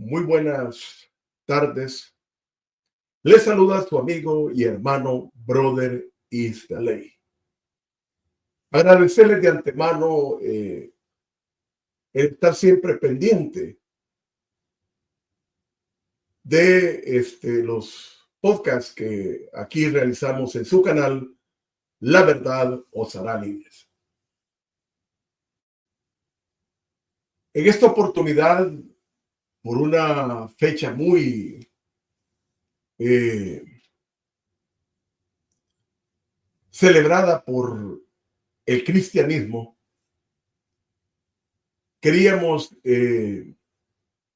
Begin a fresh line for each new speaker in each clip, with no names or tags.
Muy buenas tardes. Les saluda su amigo y hermano Brother is the Ley. Agradecerles de antemano el estar siempre pendiente de los podcasts que aquí realizamos en su canal La Verdad os hará libres. En esta oportunidad, por una fecha muy celebrada por el cristianismo, queríamos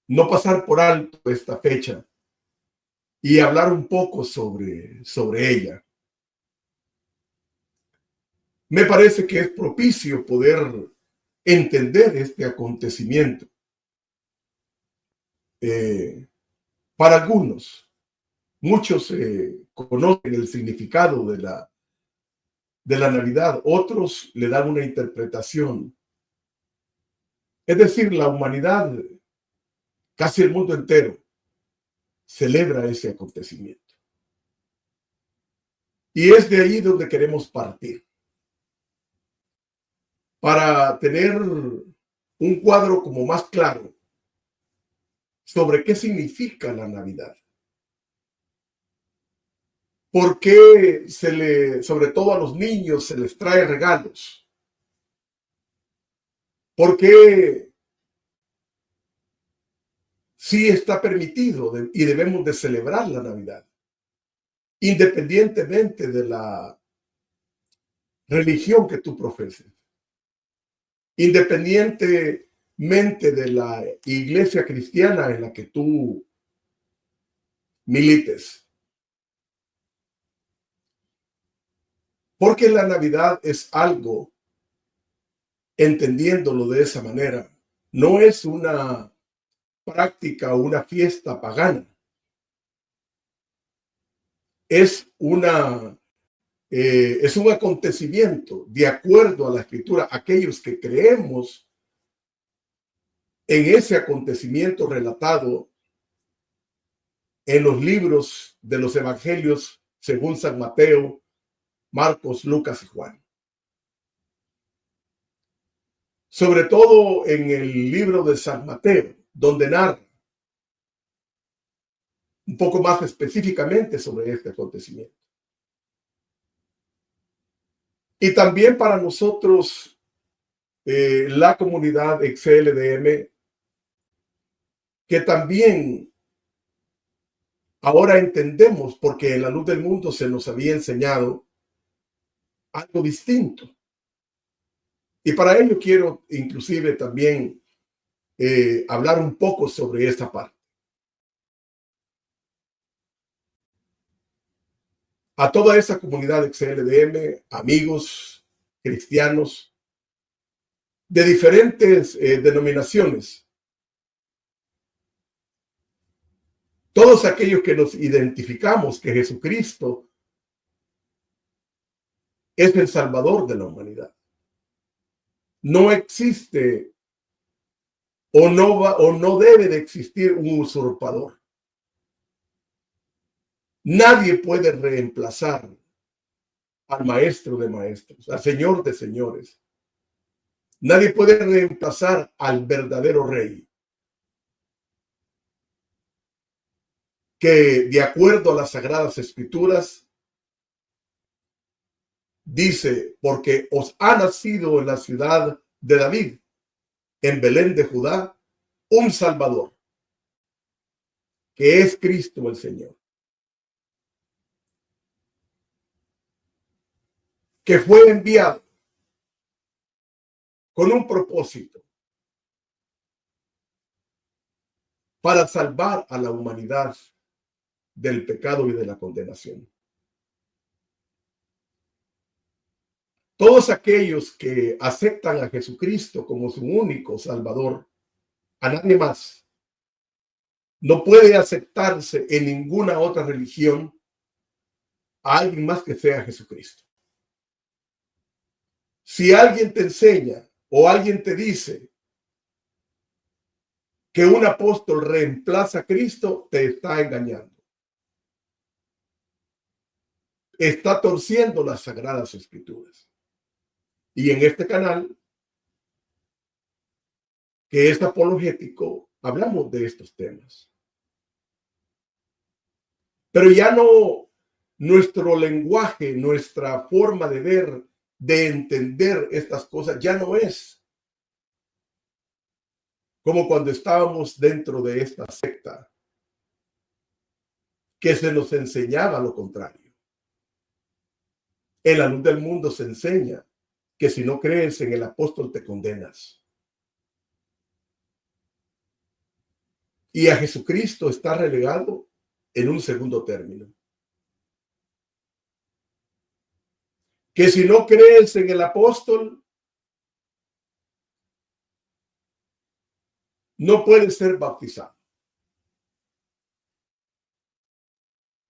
no pasar por alto esta fecha y hablar un poco sobre ella. Me parece que es propicio poder entender este acontecimiento. Para algunos, muchos conocen el significado de la Navidad, otros le dan una interpretación. Es decir, la humanidad, casi el mundo entero, celebra ese acontecimiento. Y es de ahí donde queremos partir, para tener un cuadro como más claro sobre qué significa la Navidad. ¿Por qué sobre todo a los niños, se les trae regalos? ¿Por qué sí está permitido y debemos de celebrar la Navidad, independientemente de la religión que tú profeses, independientemente de la iglesia cristiana en la que tú milites? Porque la Navidad es algo, entendiéndolo de esa manera, no es una práctica o una fiesta pagana. Es un acontecimiento de acuerdo a la Escritura. Aquellos que creemos en ese acontecimiento relatado en los libros de los evangelios según San Mateo, Marcos, Lucas y Juan. Sobre todo en el libro de San Mateo, donde narra un poco más específicamente sobre este acontecimiento. Y también para nosotros, la comunidad XLDM, que también ahora entendemos, porque en la luz del mundo se nos había enseñado algo distinto. Y para ello quiero inclusive también hablar un poco sobre esta parte. A toda esa comunidad XLDM, amigos cristianos de diferentes denominaciones, todos aquellos que nos identificamos que Jesucristo es el Salvador de la humanidad. No existe o no debe de existir un usurpador. Nadie puede reemplazar al Maestro de maestros, al Señor de señores. Nadie puede reemplazar al verdadero Rey, que de acuerdo a las Sagradas Escrituras dice: porque os ha nacido en la ciudad de David, en Belén de Judá, un Salvador, que es Cristo el Señor, que fue enviado con un propósito para salvar a la humanidad del pecado y de la condenación. Todos aquellos que aceptan a Jesucristo como su único Salvador, a nadie más, no puede aceptarse en ninguna otra religión a alguien más que sea Jesucristo. Si alguien te enseña o alguien te dice que un apóstol reemplaza a Cristo, te está engañando. Está torciendo las Sagradas Escrituras. Y en este canal, que es apologético, hablamos de estos temas. Pero ya no, nuestro lenguaje, nuestra forma de ver, de entender estas cosas, ya no es como cuando estábamos dentro de esta secta, que se nos enseñaba lo contrario. En la luz del mundo se enseña que si no crees en el apóstol te condenas. Y a Jesucristo está relegado en un segundo término. Que si no crees en el apóstol, no puedes ser bautizado.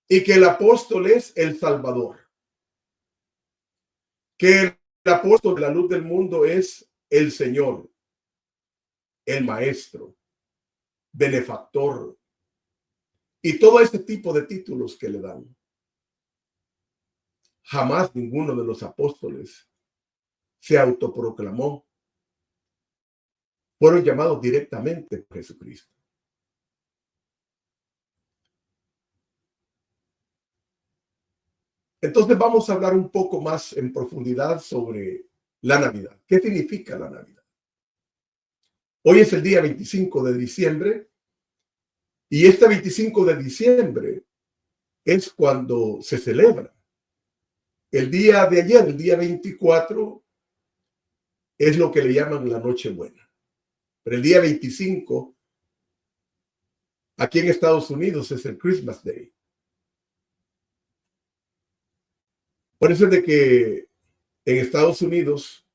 Y que el apóstol es el Salvador. Que el apóstol de la luz del mundo es el Señor, el Maestro, benefactor, y todo este tipo de títulos que le dan. Jamás ninguno de los apóstoles se autoproclamó. Fueron llamados directamente por Jesucristo. Entonces vamos a hablar un poco más en profundidad sobre la Navidad. ¿Qué significa la Navidad? Hoy es el día 25 de diciembre y este 25 de diciembre es cuando se celebra. El día de ayer, el día 24, es lo que le llaman la Nochebuena. Pero el día 25, aquí en Estados Unidos, es el Christmas Day. Por eso es de que en Estados Unidos,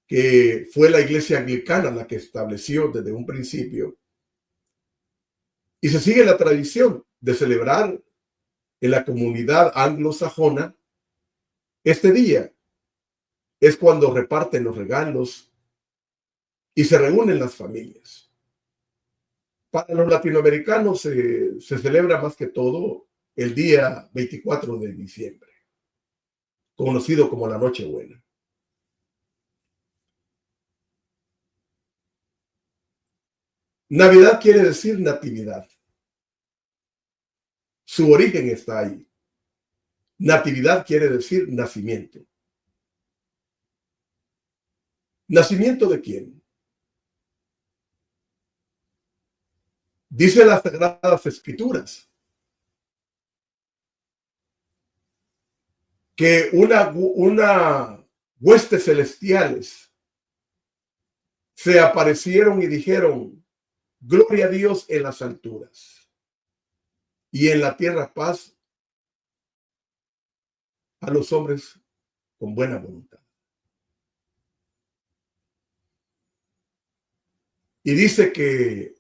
que fue la iglesia anglicana la que estableció desde un principio, y se sigue la tradición de celebrar en la comunidad anglosajona este día. Es cuando reparten los regalos y se reúnen las familias. Para los latinoamericanos se celebra más que todo el día 24 de diciembre, conocido como la Nochebuena. Navidad quiere decir natividad. Su origen está ahí. Natividad quiere decir nacimiento. ¿Nacimiento de quién? Dice las Sagradas Escrituras que una huestes celestiales se aparecieron y dijeron: gloria a Dios en las alturas y en la tierra paz a los hombres con buena voluntad. Y dice que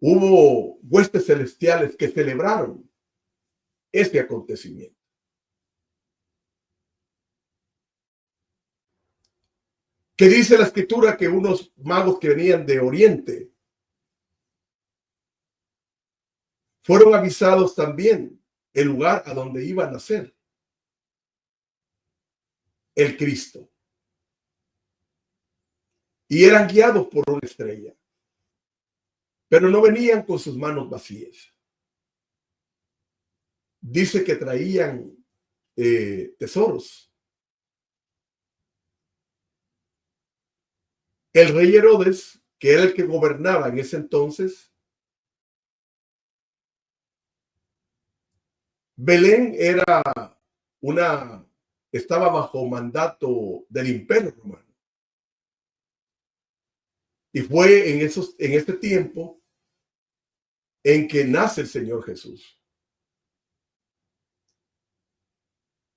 hubo huestes celestiales que celebraron este acontecimiento. Que dice la escritura que unos magos que venían de Oriente fueron avisados también el lugar a donde iba a nacer el Cristo. Y eran guiados por una estrella. Pero no venían con sus manos vacías. Dice que traían tesoros. El rey Herodes, que era el que gobernaba en ese entonces, Belén estaba bajo mandato del Imperio Romano. Y fue en este tiempo en que nace el Señor Jesús.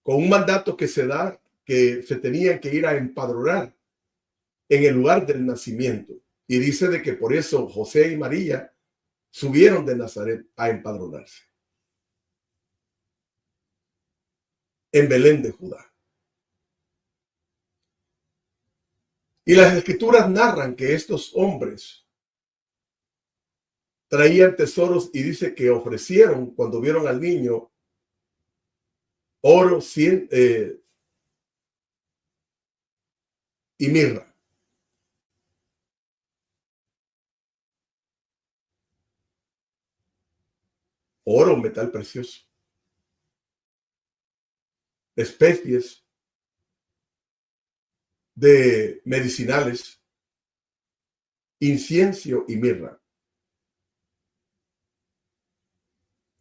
Con un mandato que se da, que se tenían que ir a empadronar en el lugar del nacimiento. Y dice de que por eso José y María subieron de Nazaret a empadronarse en Belén de Judá. Y las escrituras narran que estos hombres traían tesoros y dice que ofrecieron cuando vieron al niño oro y mirra. Oro, metal precioso. Especies de medicinales, incienso y mirra.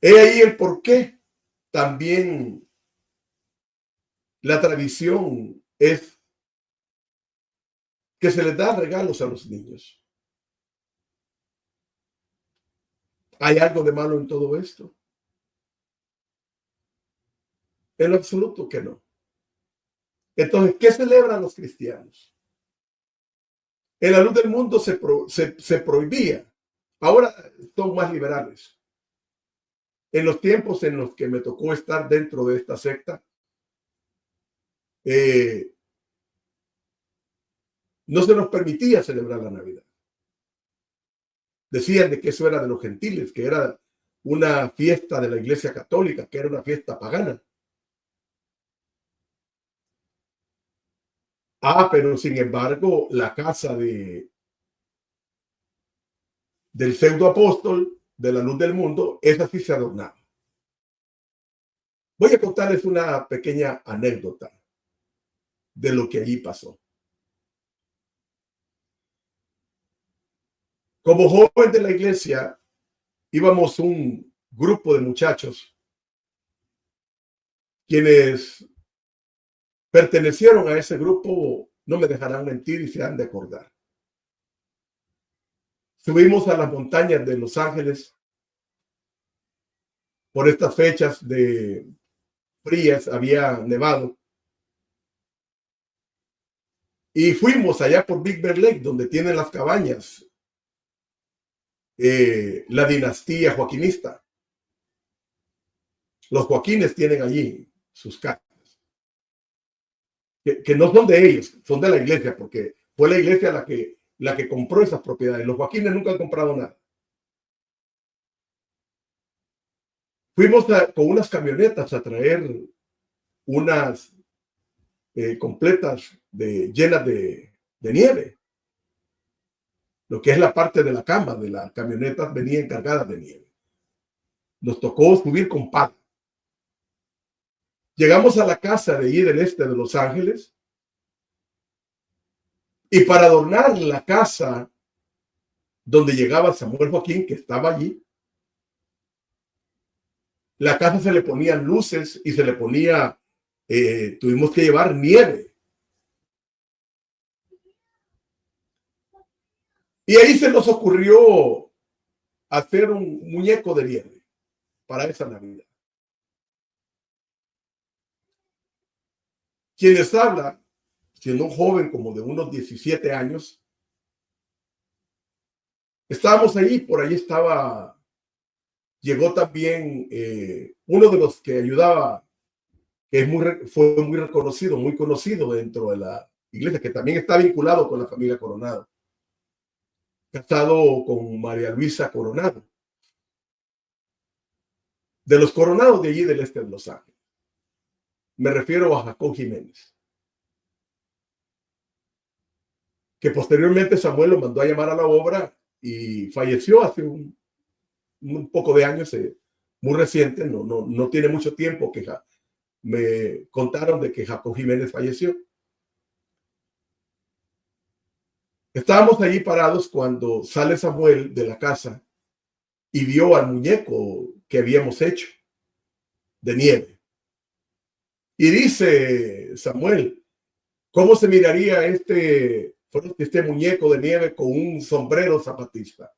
He ahí el por qué también la tradición es que se les da regalos a los niños. ¿Hay algo de malo en todo esto? En lo absoluto que no. Entonces, ¿qué celebran los cristianos? En la luz del mundo se prohibía. Ahora son más liberales. En los tiempos en los que me tocó estar dentro de esta secta, no se nos permitía celebrar la Navidad. Decían de que eso era de los gentiles, que era una fiesta de la Iglesia Católica, que era una fiesta pagana. Pero sin embargo, la casa del pseudo apóstol de la luz del mundo, esa sí se adornaba. Voy a contarles una pequeña anécdota de lo que allí pasó. Como joven de la iglesia, íbamos un grupo de muchachos quienes pertenecieron a ese grupo, no me dejarán mentir y se han de acordar. Subimos a las montañas de Los Ángeles por estas fechas de frías, había nevado. Y fuimos allá por Big Bear Lake, donde tienen las cabañas, la dinastía joaquinista. Los Joaquines tienen allí sus casas. Que no son de ellos, son de la iglesia, porque fue la iglesia la que compró esas propiedades. Los Joaquines nunca han comprado nada. Fuimos con unas camionetas a traer unas completas llenas de nieve. Lo que es la parte de la cama de las camionetas venía encargada de nieve. Nos tocó subir con pata. Llegamos a la casa de allí del este de Los Ángeles y para adornar la casa donde llegaba Samuel Joaquín, que estaba allí, la casa se le ponían luces y se le ponía, tuvimos que llevar nieve. Y ahí se nos ocurrió hacer un muñeco de nieve para esa Navidad. Quien les habla, siendo un joven como de unos 17 años, estábamos ahí, por ahí llegó también uno de los que ayudaba, que fue muy reconocido, muy conocido dentro de la iglesia, que también está vinculado con la familia Coronado, casado con María Luisa Coronado, de los Coronados de allí del este de Los Ángeles. Me refiero a Jacob Jiménez, que posteriormente Samuel lo mandó a llamar a la obra y falleció hace un poco de años, muy reciente, no tiene mucho tiempo que me contaron de que Jacob Jiménez falleció. Estábamos allí parados cuando sale Samuel de la casa y vio al muñeco que habíamos hecho de nieve. Y dice Samuel, ¿cómo se miraría este muñeco de nieve con un sombrero zapatista?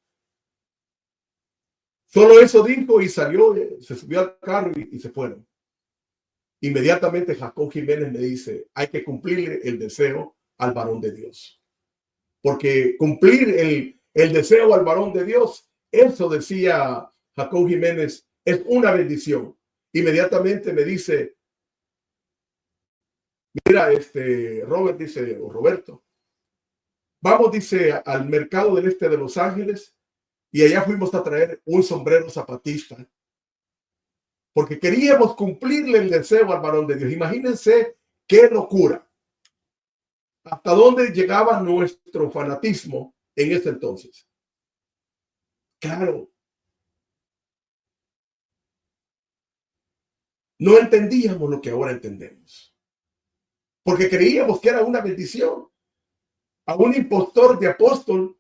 Solo eso dijo y salió, se subió al carro y se fueron. Inmediatamente Jacob Jiménez me dice, hay que cumplirle el deseo al varón de Dios. Porque cumplir el deseo al varón de Dios, eso decía Jacob Jiménez, es una bendición. Inmediatamente me dice, mira, Robert dice, o Roberto, vamos, dice, al mercado del este de Los Ángeles y allá fuimos a traer un sombrero zapatista, porque queríamos cumplirle el deseo al varón de Dios. Imagínense qué locura. ¿Hasta dónde llegaba nuestro fanatismo en ese entonces? Claro, no entendíamos lo que ahora entendemos, porque creíamos que era una bendición a un impostor de apóstol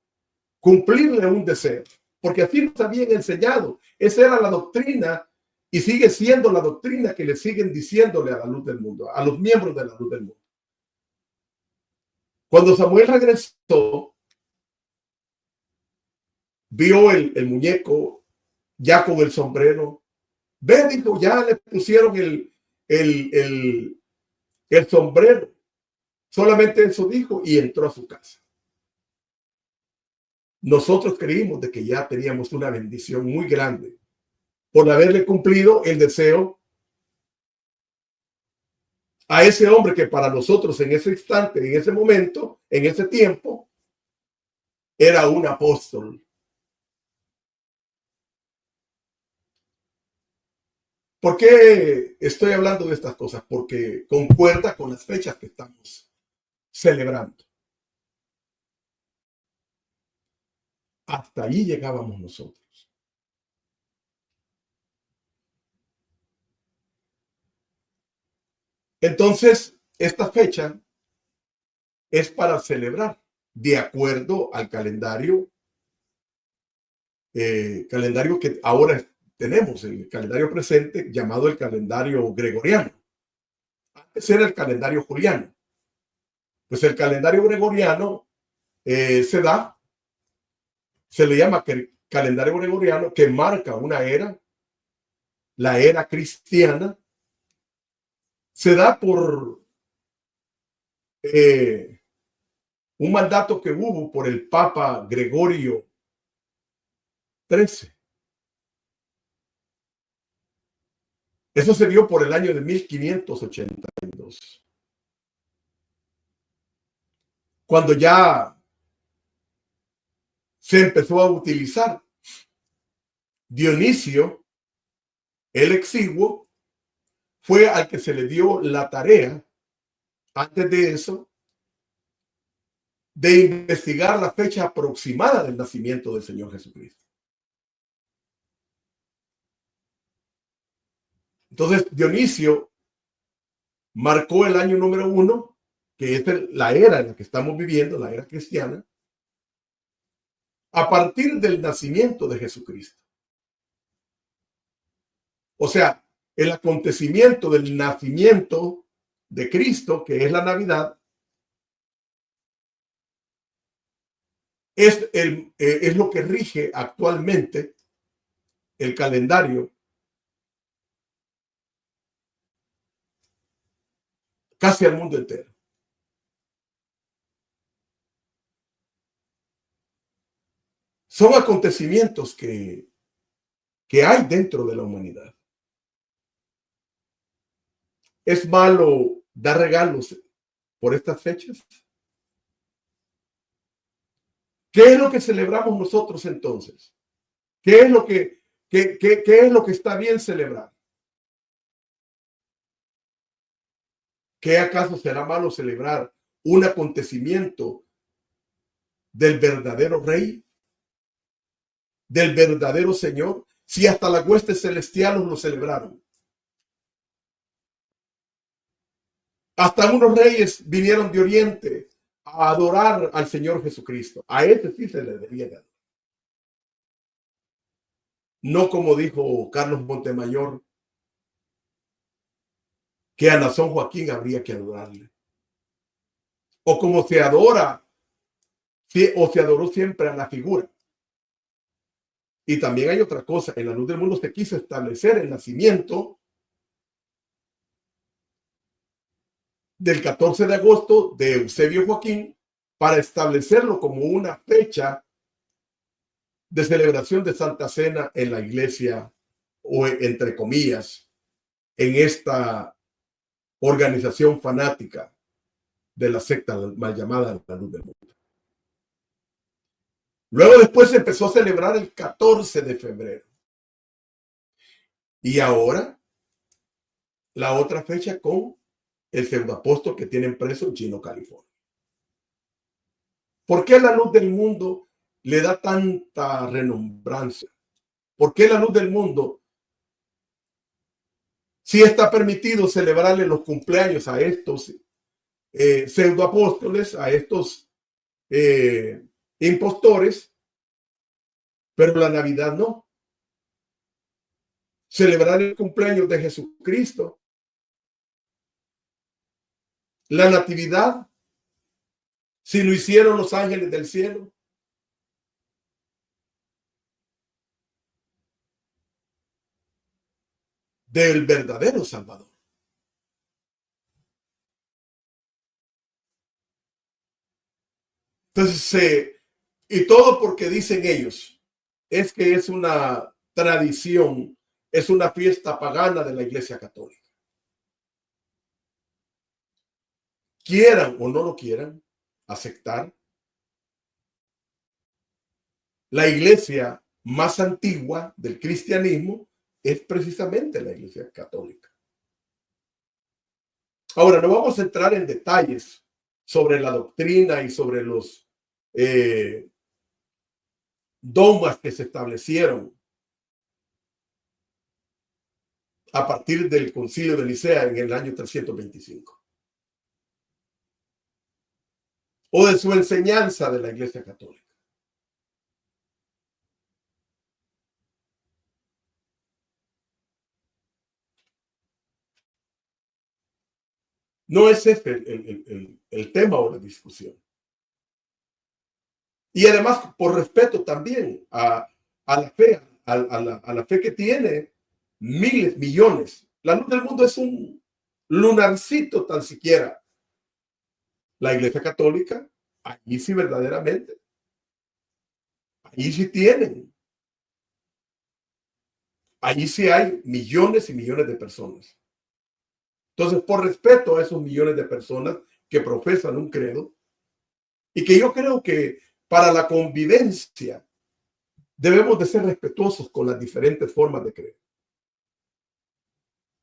cumplirle un deseo, porque así nos habían enseñado. Esa era la doctrina y sigue siendo la doctrina que le siguen diciéndole a la luz del mundo, a los miembros de la luz del mundo. Cuando Samuel regresó, vio el muñeco ya con el sombrero. Ve, dijo, ya le pusieron el sombrero. Solamente eso dijo y entró a su casa. Nosotros creímos de que ya teníamos una bendición muy grande por haberle cumplido el deseo a ese hombre que para nosotros en ese instante, en ese momento, en ese tiempo, era un apóstol. ¿Por qué estoy hablando de estas cosas? Porque concuerda con las fechas que estamos celebrando. Hasta ahí llegábamos nosotros. Entonces, esta fecha es para celebrar de acuerdo al calendario que ahora tenemos, el calendario presente llamado el calendario gregoriano. Antes era el calendario juliano. Pues el calendario gregoriano se le llama calendario gregoriano, que marca una era, la era cristiana. Se da por un mandato que hubo por el Papa Gregorio XIII. Eso se dio por el año de 1582. Cuando ya se empezó a utilizar. Dionisio, el exiguo, fue al que se le dio la tarea, antes de eso, de investigar la fecha aproximada del nacimiento del Señor Jesucristo. Entonces, Dionisio marcó el año número 1, que es la era en la que estamos viviendo, la era cristiana, a partir del nacimiento de Jesucristo. O sea, el acontecimiento del nacimiento de Cristo, que es la Navidad, es lo que rige actualmente el calendario casi al mundo entero. Son acontecimientos que hay dentro de la humanidad. ¿Es malo dar regalos por estas fechas? ¿Qué es lo que celebramos nosotros entonces? ¿Qué es lo que está bien celebrar? ¿Qué acaso será malo celebrar un acontecimiento del verdadero Rey, del verdadero Señor, si hasta las huestes celestiales lo celebraron? Hasta unos reyes vinieron de Oriente a adorar al Señor Jesucristo. A ese sí se le debía dar. No como dijo Carlos Montemayor, que a Nazón Joaquín habría que adorarle. O como se adora, o se adoró siempre a la figura. Y también hay otra cosa, en la luz del mundo se quiso establecer el nacimiento del 14 de agosto de Eusebio Joaquín para establecerlo como una fecha de celebración de Santa Cena en la iglesia, o entre comillas, en esta organización fanática de la secta mal llamada la luz del mundo. Luego después se empezó a celebrar el 14 de febrero. Y ahora la otra fecha con el pseudoapóstol que tienen preso en Chino, California. ¿Por qué la luz del mundo le da tanta renombranza? ¿Por qué la luz del mundo sí está permitido celebrarle los cumpleaños a estos pseudoapóstoles, a estos impostores, pero la Navidad no? Celebrar el cumpleaños de Jesucristo, la Natividad, si lo hicieron los ángeles del cielo. Del verdadero Salvador. Entonces, y todo porque dicen ellos, es que es una tradición, es una fiesta pagana de la Iglesia Católica. Quieran o no lo quieran aceptar, la iglesia más antigua del cristianismo es precisamente la Iglesia Católica. Ahora, no vamos a entrar en detalles sobre la doctrina y sobre los dogmas que se establecieron a partir del Concilio de Nicea en el año 325, o de su enseñanza de la Iglesia Católica. No es este el tema o la discusión. Y además, por respeto también a la fe, a la fe que tiene miles, millones. La luz del mundo es un lunarcito tan siquiera. La Iglesia Católica, allí sí verdaderamente, allí sí tienen. Allí sí hay millones y millones de personas. Entonces, por respeto a esos millones de personas que profesan un credo, y que yo creo que para la convivencia debemos de ser respetuosos con las diferentes formas de creer.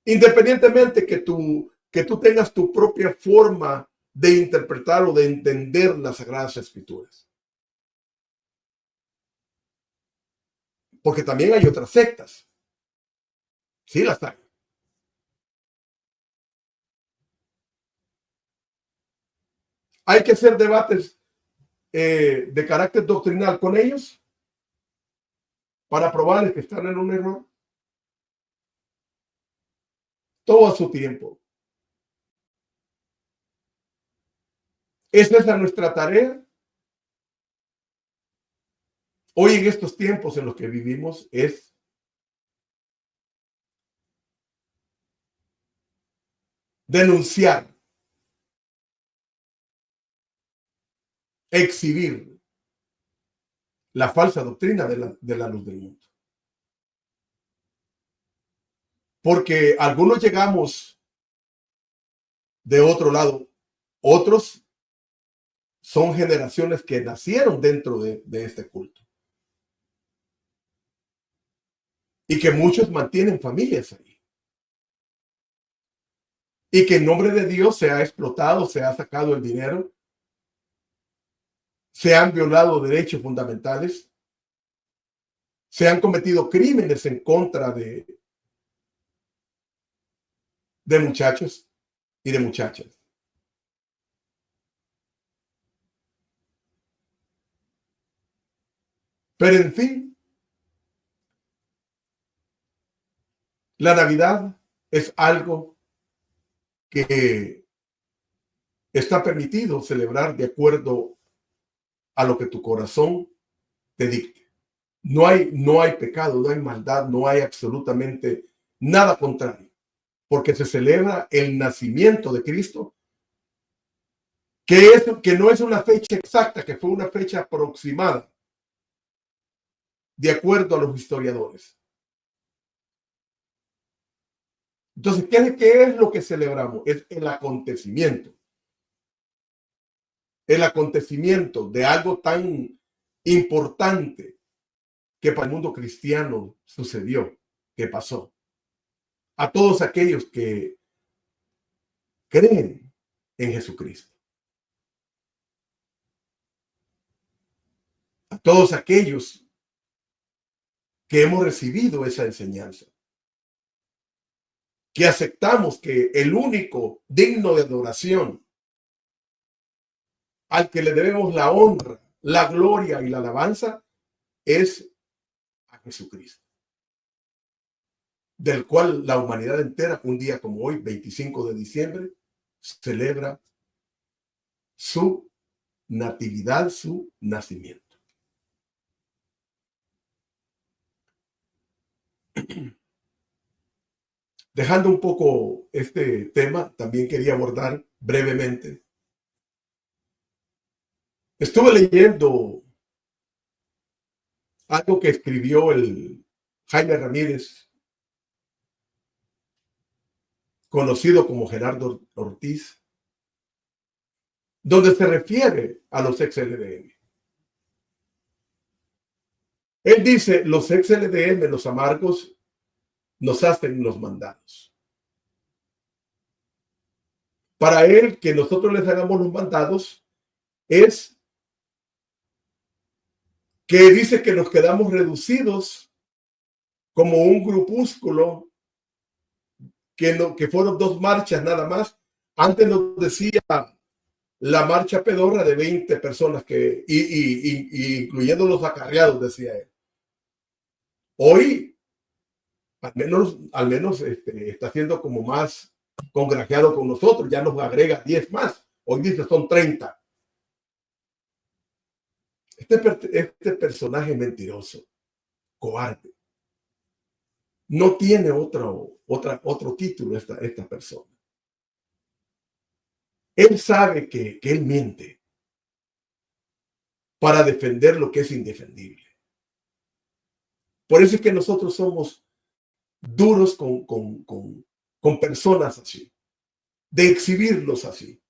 Independientemente que tú tengas tu propia forma de interpretar o de entender las Sagradas Escrituras. Porque también hay otras sectas. Sí, las hay. Hay que hacer debates de carácter doctrinal con ellos para probarles que están en un error. Todo a su tiempo. ¿Esa es nuestra tarea? Hoy en estos tiempos en los que vivimos es denunciar, exhibir la falsa doctrina de la luz del mundo. Porque algunos llegamos de otro lado, otros son generaciones que nacieron dentro de este culto. Y que muchos mantienen familias ahí. Y que en nombre de Dios se ha explotado, se ha sacado el dinero, se han violado derechos fundamentales, se han cometido crímenes en contra de muchachos y de muchachas. Pero en fin, la Navidad es algo que está permitido celebrar de acuerdo a lo que tu corazón te dicte. No hay pecado, no hay maldad, no hay absolutamente nada contrario, porque se celebra el nacimiento de Cristo, que no es una fecha exacta, que fue una fecha aproximada, de acuerdo a los historiadores. Entonces, ¿qué es lo que celebramos? Es el acontecimiento. El acontecimiento de algo tan importante que para el mundo cristiano sucedió, que pasó. A todos aquellos que creen en Jesucristo. A todos aquellos que hemos recibido esa enseñanza. Que aceptamos que el único digno de adoración, al que le debemos la honra, la gloria y la alabanza, es a Jesucristo. Del cual la humanidad entera, un día como hoy, 25 de diciembre, celebra su natividad, su nacimiento. Dejando un poco este tema, también quería abordar brevemente. Estuve leyendo algo que escribió el Jaime Ramírez, conocido como Gerardo Ortiz, donde se refiere a los ex-LDN. Él dice, los ex-LDN, los amargos, nos hacen los mandados. Para él, que nosotros les hagamos los mandados es que dice que nos quedamos reducidos como un grupúsculo, que fueron 2 marchas nada más. Antes nos decía la marcha pedorra de 20 personas, incluyendo los acarreados, decía él. Hoy, al menos está siendo como más congraciado con nosotros, ya nos agrega 10 más. Hoy dice son 30. Este personaje mentiroso, cobarde, no tiene otro título esta persona. Él sabe que él miente para defender lo que es indefendible. Por eso es que nosotros somos duros con personas así, de exhibirlos así.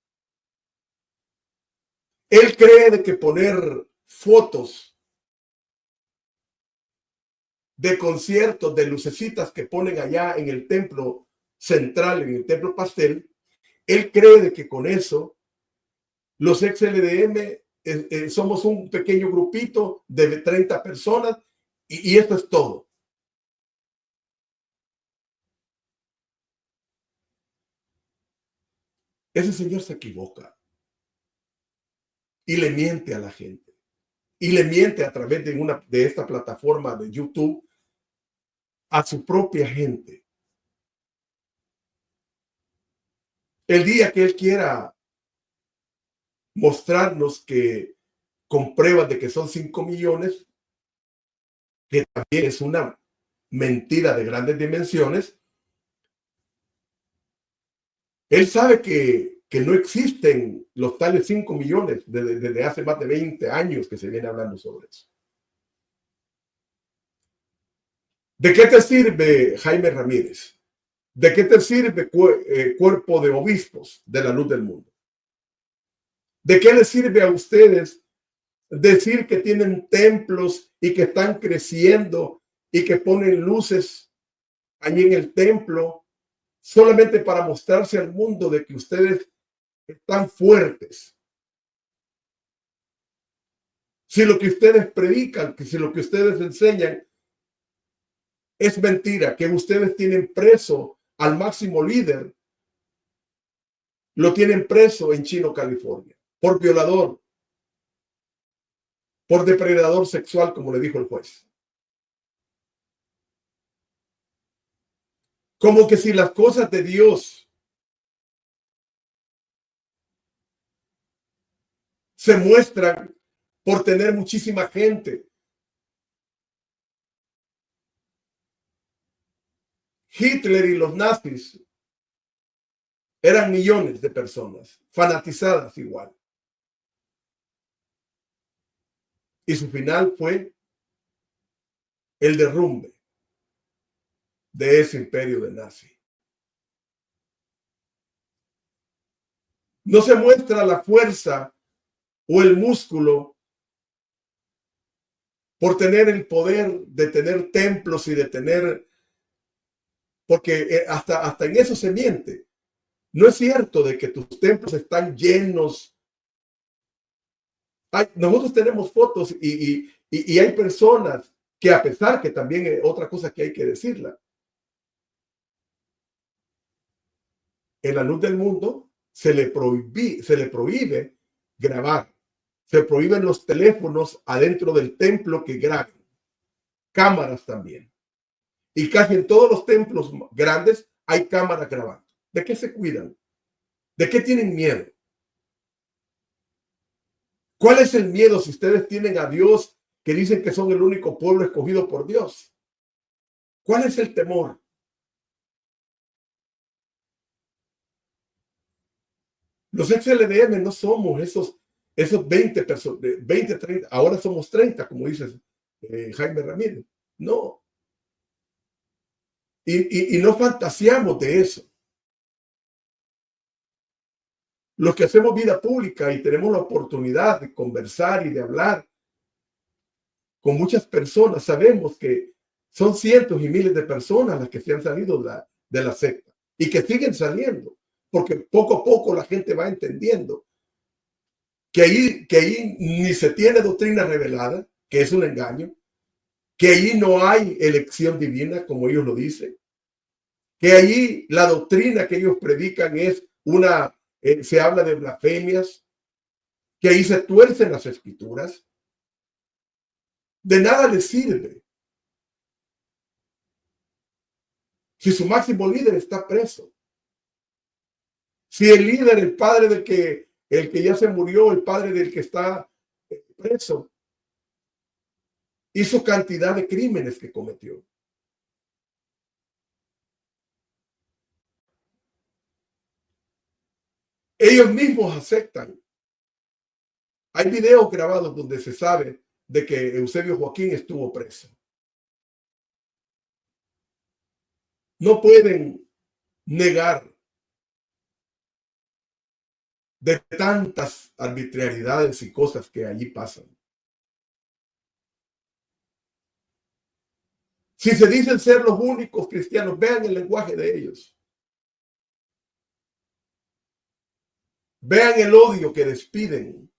Él cree de que poner fotos de conciertos, de lucecitas que ponen allá en el templo central, en el templo pastel, él cree de que con eso los ex-LDM somos un pequeño grupito de 30 personas y esto es todo. Ese señor se equivoca y le miente a la gente. Y le miente a través de esta plataforma de YouTube a su propia gente. El día que él quiera mostrarnos que con pruebas de que son 5 millones, que también es una mentira de grandes dimensiones, él sabe que no existen los tales 5 millones desde hace más de 20 años que se viene hablando sobre eso. ¿De qué te sirve, Jaime Ramírez? ¿De qué te sirve cuerpo de obispos de la luz del mundo? ¿De qué les sirve a ustedes decir que tienen templos y que están creciendo y que ponen luces allí en el templo solamente para mostrarse al mundo de que ustedes están fuertes? Si lo que ustedes predican, si lo que ustedes enseñan es mentira, que ustedes tienen preso al máximo líder, lo tienen preso en Chino, California, por violador, por depredador sexual, como le dijo el juez. Como que si las cosas de Dios se muestran por tener muchísima gente. Hitler y los nazis eran millones de personas fanatizadas igual. Y su final fue el derrumbe de ese imperio de nazi. No se muestra la fuerza o el músculo por tener el poder de tener templos y de tener, porque hasta en eso se miente. No es cierto de que tus templos están llenos. Nosotros tenemos fotos y hay personas que, a pesar que también otra cosa que hay que decirla, en la luz del mundo se le prohíbe grabar. Se prohíben los teléfonos adentro del templo que graben. Cámaras también. Y casi en todos los templos grandes hay cámaras grabando. ¿De qué se cuidan? ¿De qué tienen miedo? ¿Cuál es el miedo si ustedes tienen a Dios, que dicen que son el único pueblo escogido por Dios? ¿Cuál es el temor? Los ex-LDM no somos esos 20 personas, 20, 30, ahora somos 30, como dices Jaime Ramírez. No. Y no fantaseamos de eso. Los que hacemos vida pública y tenemos la oportunidad de conversar y de hablar con muchas personas, sabemos que son cientos y miles de personas las que se han salido de la secta y que siguen saliendo, porque poco a poco la gente va entendiendo que ahí ni se tiene doctrina revelada, que es un engaño, que ahí no hay elección divina, como ellos lo dicen, que allí la doctrina que ellos predican es se habla de blasfemias, que ahí se tuercen las escrituras. De nada les sirve si su máximo líder está preso. Si el líder, el padre el que ya se murió, el padre del que está preso, hizo cantidad de crímenes que cometió. Ellos mismos aceptan. Hay videos grabados donde se sabe de que Eusebio Joaquín estuvo preso. No pueden negar de tantas arbitrariedades y cosas que allí pasan. Si se dicen ser los únicos cristianos, vean el lenguaje de ellos. Vean el odio que despiden.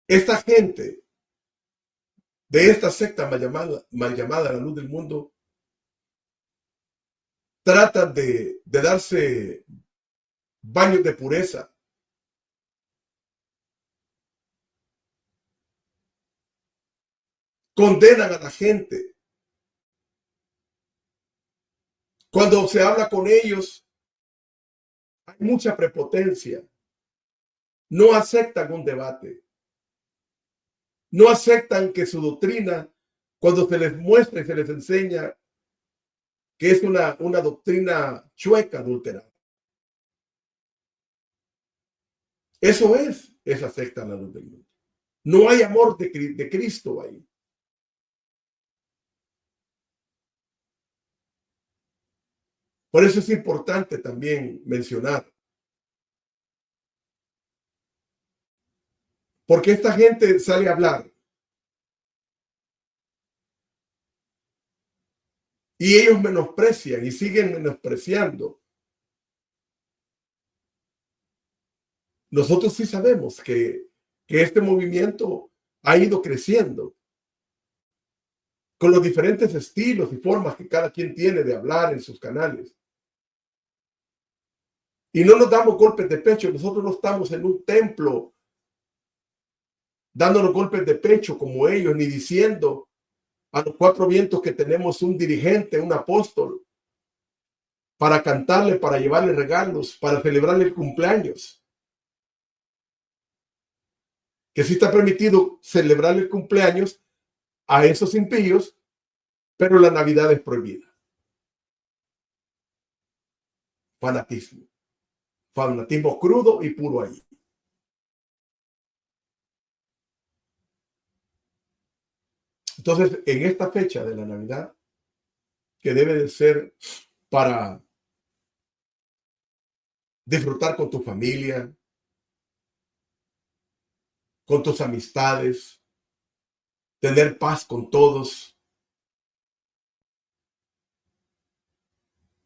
Esta gente de esta secta mal llamada la luz del mundo tratan de darse baños de pureza. Condenan a la gente. Cuando se habla con ellos, hay mucha prepotencia. No aceptan un debate. No aceptan que su doctrina, cuando se les muestra y se les enseña que es una doctrina chueca, adulterada. Eso es esa secta en la luz del mundo. No hay amor de Cristo ahí. Por eso es importante también mencionar. Porque esta gente sale a hablar. Y ellos menosprecian y siguen menospreciando. Nosotros sí sabemos que este movimiento ha ido creciendo con los diferentes estilos y formas que cada quien tiene de hablar en sus canales. Y no nos damos golpes de pecho. Nosotros no estamos en un templo dándonos golpes de pecho como ellos, ni diciendo a los cuatro vientos que tenemos un dirigente, un apóstol, para cantarle, para llevarle regalos, para celebrarle el cumpleaños. Que sí está permitido celebrarle el cumpleaños a esos impíos, pero la Navidad es prohibida. Fanatismo. Fanatismo crudo y puro ahí. Entonces, en esta fecha de la Navidad, que debe de ser para disfrutar con tu familia, con tus amistades, tener paz con todos,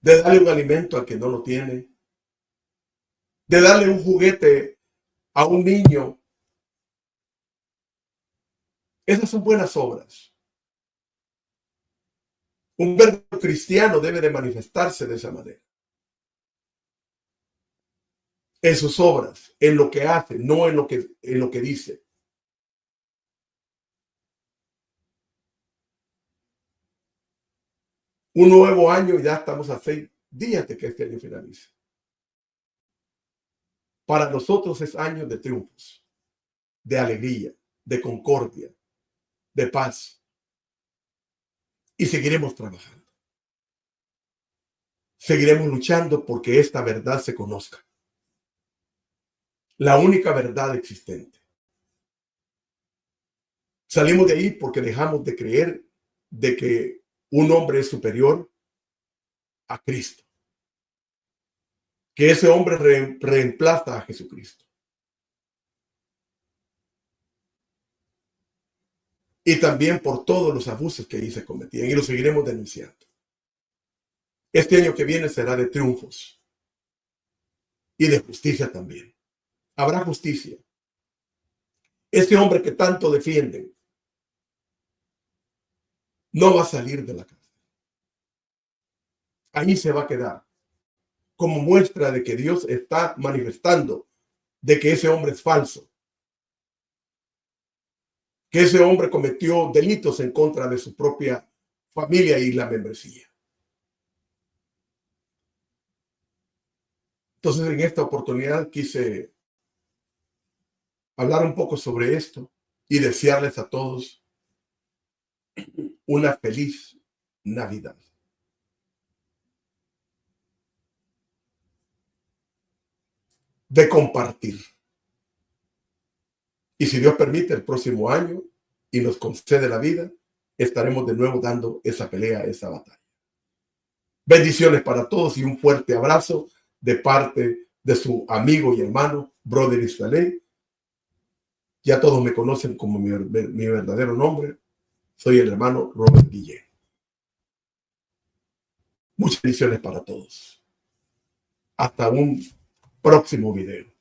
de darle un alimento al que no lo tiene, de darle un juguete a un niño. Esas son buenas obras. Un verdadero cristiano debe de manifestarse de esa manera. En sus obras, en lo que hace, no en lo que dice. Un nuevo año, ya estamos a 6 días de que este año finalice. Para nosotros es año de triunfos, de alegría, de concordia, de paz. Y seguiremos trabajando. Seguiremos luchando porque esta verdad se conozca. La única verdad existente. Salimos de ahí porque dejamos de creer de que un hombre es superior a Cristo. Que ese hombre reemplaza a Jesucristo. Y también por todos los abusos que ahí se cometían. Y lo seguiremos denunciando. Este año que viene será de triunfos. Y de justicia también. Habrá justicia. Este hombre que tanto defienden no va a salir de la cárcel. Ahí se va a quedar. Como muestra de que Dios está manifestando de que ese hombre es falso. Que ese hombre cometió delitos en contra de su propia familia y la membresía. Entonces, en esta oportunidad quise hablar un poco sobre esto y desearles a todos una feliz Navidad. De compartir. Y si Dios permite, el próximo año y nos concede la vida, estaremos de nuevo dando esa pelea, esa batalla. Bendiciones para todos y un fuerte abrazo de parte de su amigo y hermano, Brother Israel. Ya todos me conocen como mi verdadero nombre. Soy el hermano Robert Guillén. Muchas bendiciones para todos. Hasta un próximo video.